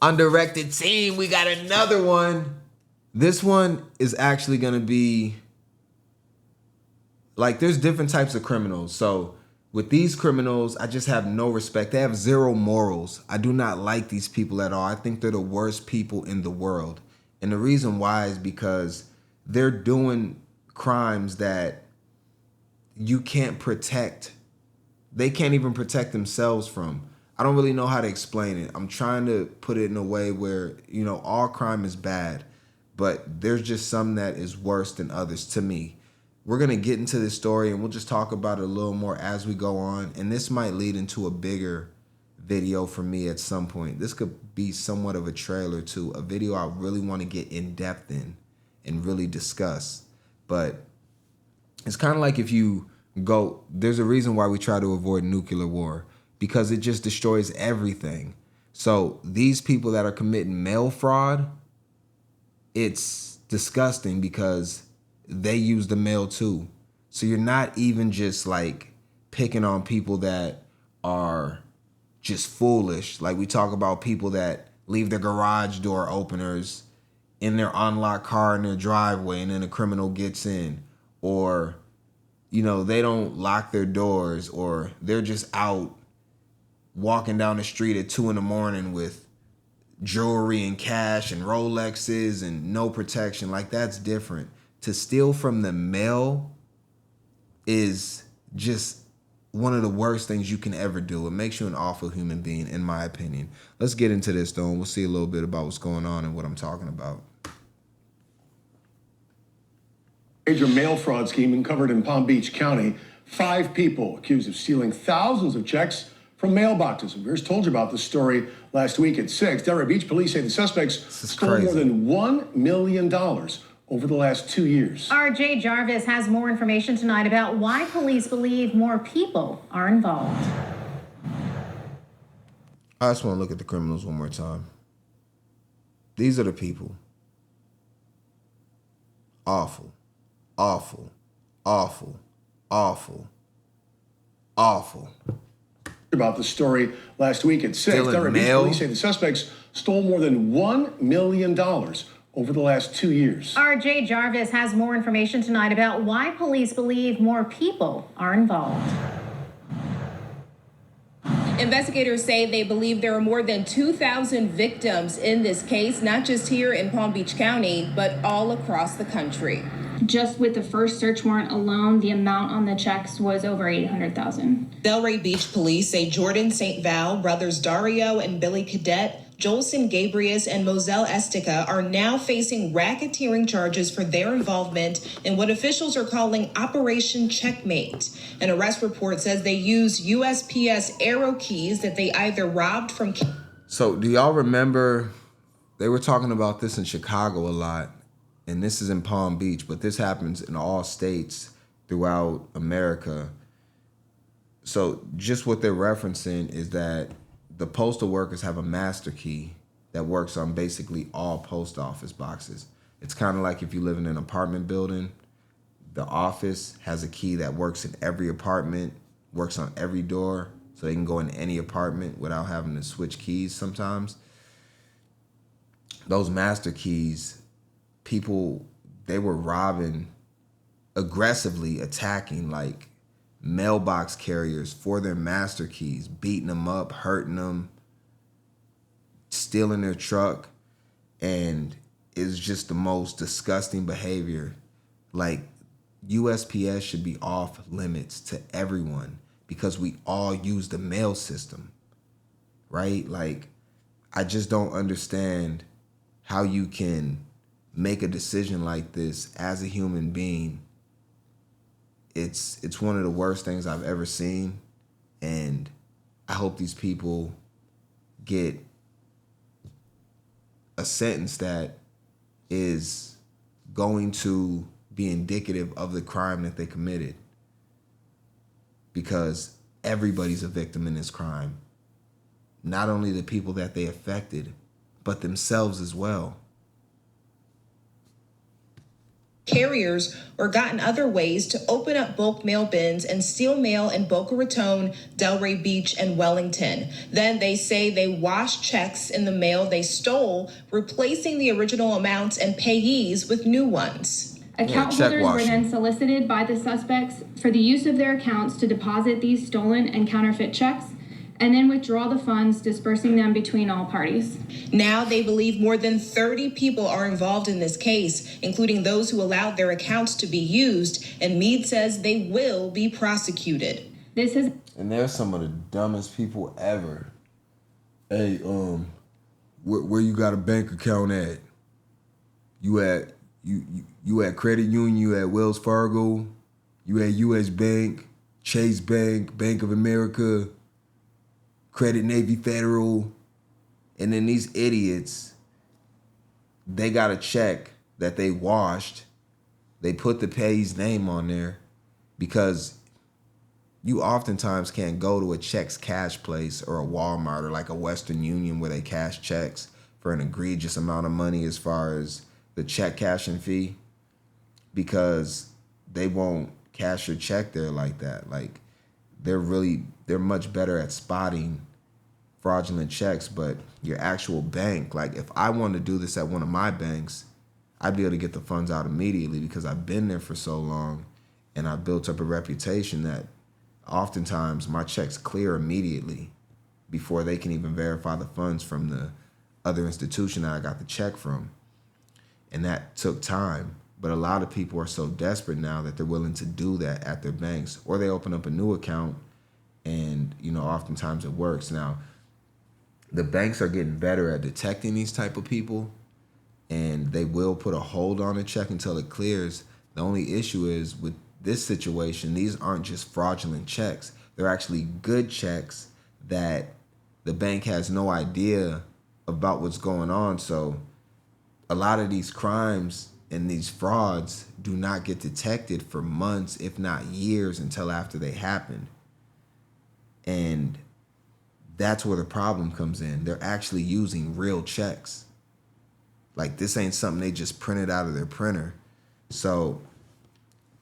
Undirected team, we got another one. This one is actually going to be like, there's different types of criminals. So with these criminals, I just have no respect. They have zero morals. I do not like these people at all. I think they're the worst people in the world. And the reason why is because they're doing crimes that you can't protect. They can't even protect themselves from. I don't really know how to explain it. I'm trying to put it in a way where, you know, all crime is bad, but there's just some that is worse than others to me. We're going to get into this story and we'll just talk about it a little more as we go on. And this might lead into a bigger video for me at some point. This could be somewhat of a trailer to a video I really want to get in depth in and really discuss. But it's kind of like if you go, there's a reason why we try to avoid nuclear war, because it just destroys everything. So these people that are committing mail fraud, it's disgusting because they use the mail too. So you're not even just like picking on people that are just foolish. Like we talk about people that leave their garage door openers in their unlocked car in their driveway and then a criminal gets in. Or, you know, they don't lock their doors, or they're just out walking down the street at 2 a.m. with jewelry and cash and Rolexes and no protection. Like, that's different. To steal from the mail is just one of the worst things you can ever do. It makes you an awful human being, in my opinion. Let's get into this, though, and we'll see a little bit about what's going on and what I'm talking about. Major mail fraud scheme uncovered in Palm Beach County. 5 people accused of stealing thousands of checks from mailboxes. And Beers told you about this story last week at 6. Delray Beach police say the suspects stole more than $1 million over the last 2 years. RJ Jarvis has more information tonight about why police believe more people are involved. I just want to look at the criminals one more time. These are the people. Awful, awful, awful, awful, awful. About the story last week at 6. Delray Beach police say the suspects stole more than $1 million over the last 2 years. RJ Jarvis has more information tonight about why police believe more people are involved. Investigators say they believe there are more than 2,000 victims in this case, not just here in Palm Beach County, but all across the country. Just with the first search warrant alone, the amount on the checks was over $800,000. Delray Beach police say Jordan St. Val, brothers Dario and Billy Cadet, Jolson Gabrius, and Moselle Estica are now facing racketeering charges for their involvement in what officials are calling Operation Checkmate. An arrest report says they used USPS arrow keys that they either robbed from... So do y'all remember, they were talking about this in Chicago a lot, and this is in Palm Beach, but this happens in all states throughout America. So just what they're referencing is that the postal workers have a master key that works on basically all post office boxes. It's kind of like if you live in an apartment building, the office has a key that works in every apartment, works on every door, so they can go in any apartment without having to switch keys sometimes. Those master keys, people, they were robbing, aggressively attacking like mailbox carriers for their master keys, beating them up, hurting them, stealing their truck, and it's just the most disgusting behavior. Like, USPS should be off limits to everyone because we all use the mail system, right? Like, I just don't understand how you can make a decision like this as a human being. It's one of the worst things I've ever seen, and I hope these people get a sentence that is going to be indicative of the crime that they committed, because everybody's a victim in this crime. Not only the people that they affected, but themselves as well. carriers or gotten other ways to open up bulk mail bins and steal mail in Boca Raton, Delray Beach, and Wellington. Then they say they washed checks in the mail they stole, replacing the original amounts and payees with new ones. Account check holders were washing. then solicited by the suspects for the use of their accounts to deposit these stolen and counterfeit checks and then withdraw the funds, dispersing them between all parties. Now they believe more than 30 people are involved in this case, including those who allowed their accounts to be used, and Meade says they will be prosecuted. And they're some of the dumbest people ever. Hey, where you got a bank account at? You at Credit Union, you at Wells Fargo, you at US Bank, Chase Bank, Bank of America, Credit Navy Federal. And then these idiots, they got a check that they washed. They put the payee's name on there because you oftentimes can't go to a checks cash place or a Walmart or like a Western Union where they cash checks for an egregious amount of money as far as the check cashing fee, because they won't cash your check there like that. Like they're much better at spotting fraudulent checks, but your actual bank, like if I wanted to do this at one of my banks, I'd be able to get the funds out immediately because I've been there for so long and I've built up a reputation that oftentimes my checks clear immediately before they can even verify the funds from the other institution that I got the check from. And that took time. But a lot of people are so desperate now that they're willing to do that at their banks, or they open up a new account and, oftentimes it works. Now, the banks are getting better at detecting these type of people, and they will put a hold on a check until it clears. The only issue is with this situation, these aren't just fraudulent checks. They're actually good checks that the bank has no idea about what's going on. So a lot of these crimes and these frauds do not get detected for months, if not years, until after they happen. And that's where the problem comes in. They're actually using real checks. Like, this ain't something they just printed out of their printer. So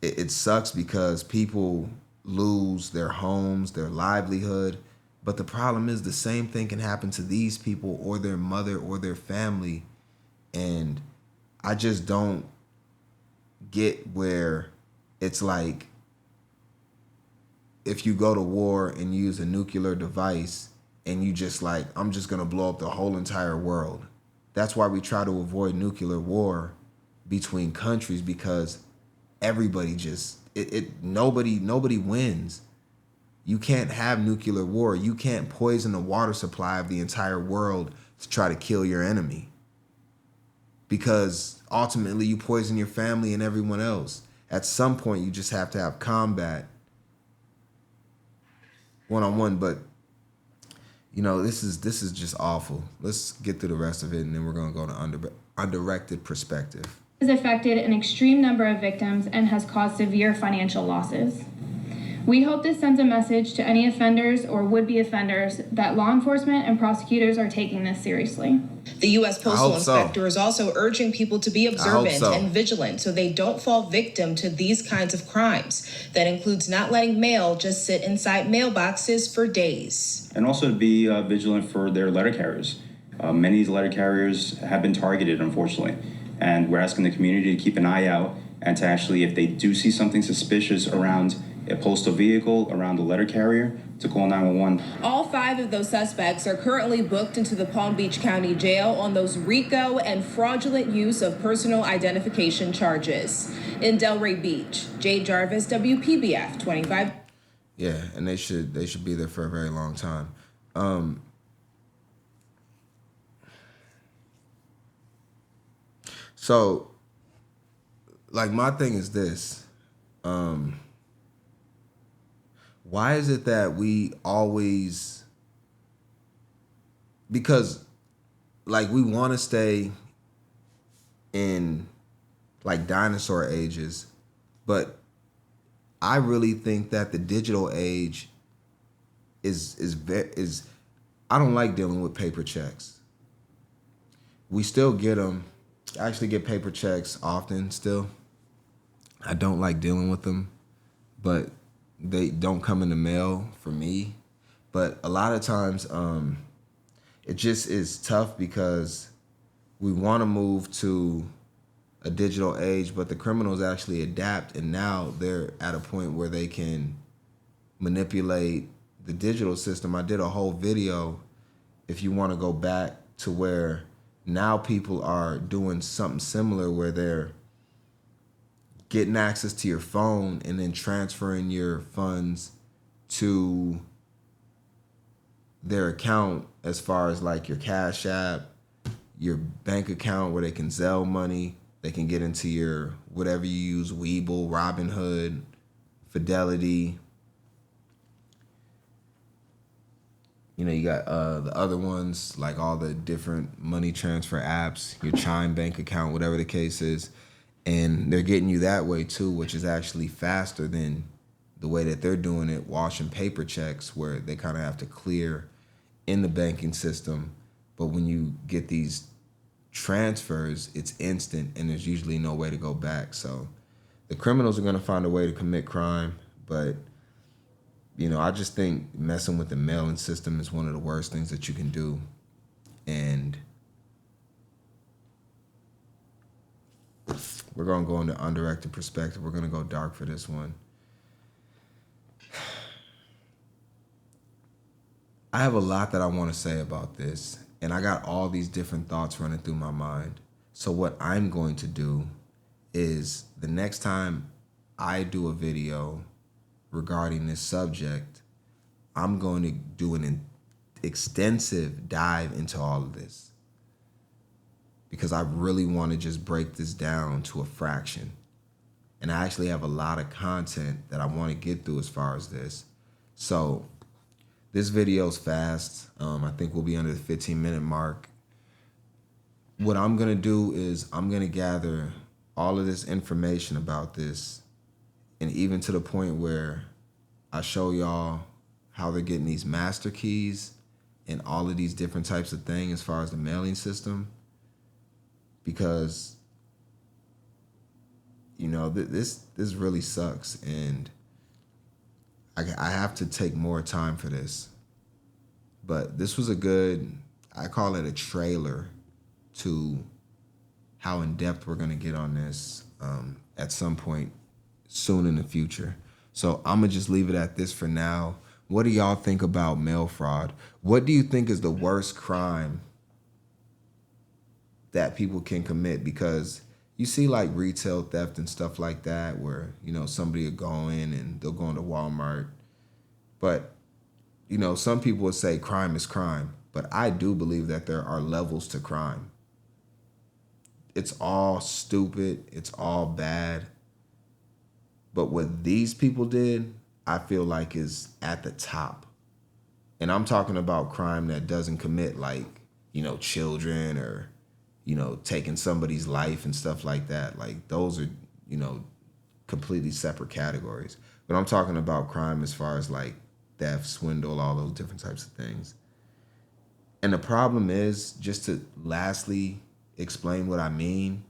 it sucks because people lose their homes, their livelihood. But the problem is the same thing can happen to these people or their mother or their family. And I just don't get where it's like, if you go to war and use a nuclear device and you just like, I'm just going to blow up the whole entire world. That's why we try to avoid nuclear war between countries, because everybody just, nobody wins. You can't have nuclear war. You can't poison the water supply of the entire world to try to kill your enemy, because ultimately you poison your family and everyone else. At some point, you just have to have combat one-on-one. But this is just awful. Let's get through the rest of it, and then we're gonna go to undirected perspective. Has affected an extreme number of victims and has caused severe financial losses. We hope this sends a message to any offenders or would-be offenders that law enforcement and prosecutors are taking this seriously. The U.S. Postal Inspector is also urging people to be observant and vigilant so they don't fall victim to these kinds of crimes. That includes not letting mail just sit inside mailboxes for days. And also to be vigilant for their letter carriers. Many of these letter carriers have been targeted, unfortunately. And we're asking the community to keep an eye out and to actually, if they do see something suspicious around a postal vehicle, around the letter carrier, to call 911. All 5 of those suspects are currently booked into the Palm Beach County Jail on those RICO and fraudulent use of personal identification charges. In Delray Beach, Jay Jarvis, WPBF 25. Yeah, and they should be there for a very long time. So, like, my thing is this. Why is it that we always, because like we want to stay in like dinosaur ages, but I really think that the digital age is I don't like dealing with paper checks. We still get them. I actually get paper checks often still. I don't like dealing with them, but they don't come in the mail for me. But a lot of times, it just is tough because we want to move to a digital age, but the criminals actually adapt, and now they're at a point where they can manipulate the digital system. I did a whole video, if you want to go back to where now people are doing something similar where they're getting access to your phone and then transferring your funds to their account, as far as like your Cash App, your bank account where they can Zelle money, they can get into your whatever you use, Webull, Robinhood, Fidelity. You know, you got the other ones, like all the different money transfer apps, your Chime bank account, whatever the case is. And they're getting you that way too, which is actually faster than the way that they're doing it, washing paper checks, where they kind of have to clear in the banking system. But when you get these transfers, it's instant and there's usually no way to go back. So the criminals are going to find a way to commit crime. But, you know, I just think messing with the mailing system is one of the worst things that you can do. And we're going to go into undirected perspective. We're going to go dark for this one. I have a lot that I want to say about this, and I got all these different thoughts running through my mind. So what I'm going to do is the next time I do a video regarding this subject, I'm going to do an extensive dive into all of this, because I really want to just break this down to a fraction. And I actually have a lot of content that I want to get through as far as this. So this video's fast. I think we'll be under the 15-minute mark. What I'm going to do is I'm going to gather all of this information about this, and even to the point where I show y'all how they're getting these master keys and all of these different types of things as far as the mailing system. Because, you know, this really sucks, and I have to take more time for this. But this was a good, I call it a trailer to how in depth we're going to get on this at some point soon in the future. So I'm going to just leave it at this for now. What do y'all think about mail fraud? What do you think is the worst crime that people can commit? Because you see like retail theft and stuff like that where, you know, somebody will go in and they'll go into Walmart. But, you know, some people would say crime is crime. But I do believe that there are levels to crime. It's all stupid. It's all bad. But what these people did, I feel like is at the top. And I'm talking about crime that doesn't commit like, you know, children or, you know, taking somebody's life and stuff like that. Like those are, you know, completely separate categories. But I'm talking about crime as far as like theft, swindle, all those different types of things. And the problem is, just to lastly explain what I mean,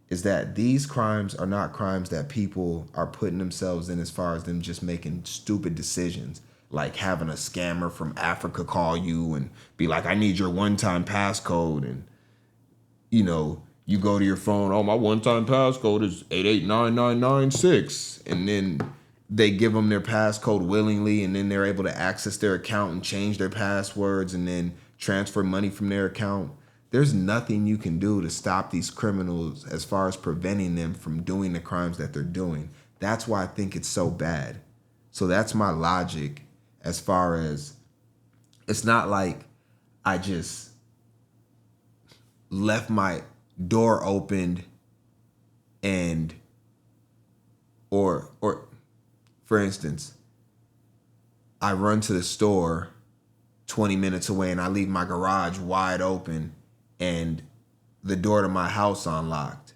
is that these crimes are not crimes that people are putting themselves in as far as them just making stupid decisions, like having a scammer from Africa call you and be like, I need your one-time passcode. And, you know, you go to your phone, oh, my one-time passcode is 889996. And then they give them their passcode willingly, and then they're able to access their account and change their passwords and then transfer money from their account. There's nothing you can do to stop these criminals as far as preventing them from doing the crimes that they're doing. That's why I think it's so bad. So that's my logic as far as it's not like I just left my door opened and or for instance, I run to the store 20 minutes away and I leave my garage wide open and the door to my house unlocked.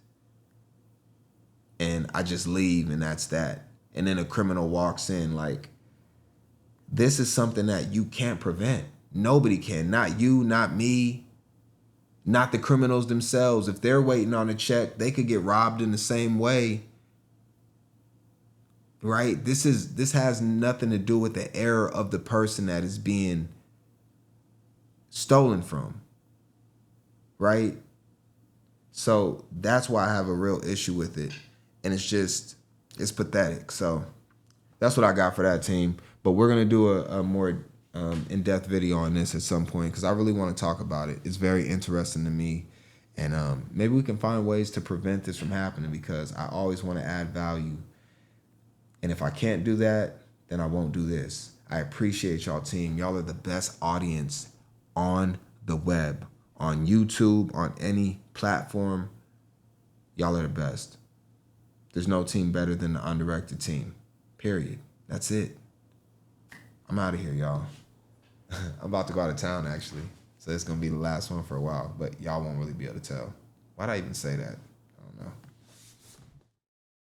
And I just leave and that's that. And then a criminal walks in. Like, this is something that you can't prevent. Nobody can. Not you, not me, not the criminals themselves. If they're waiting on a check, they could get robbed in the same way right? This has nothing to do with the error of the person that is being stolen from, right? So that's why I have a real issue with it. And it's pathetic. So that's what I got for that, team. But we're going to do a more in-depth video on this at some point because I really want to talk about it. It's very interesting to me. And maybe we can find ways to prevent this from happening because I always want to add value. And if I can't do that, then I won't do this. I appreciate y'all, team. Y'all are the best audience on the web, on YouTube, on any platform. Y'all are the best. There's no team better than the undirected team. Period. That's it. I'm out of here, y'all. I'm about to go out of town, actually. So it's going to be the last one for a while, but y'all won't really be able to tell. Why'd I even say that?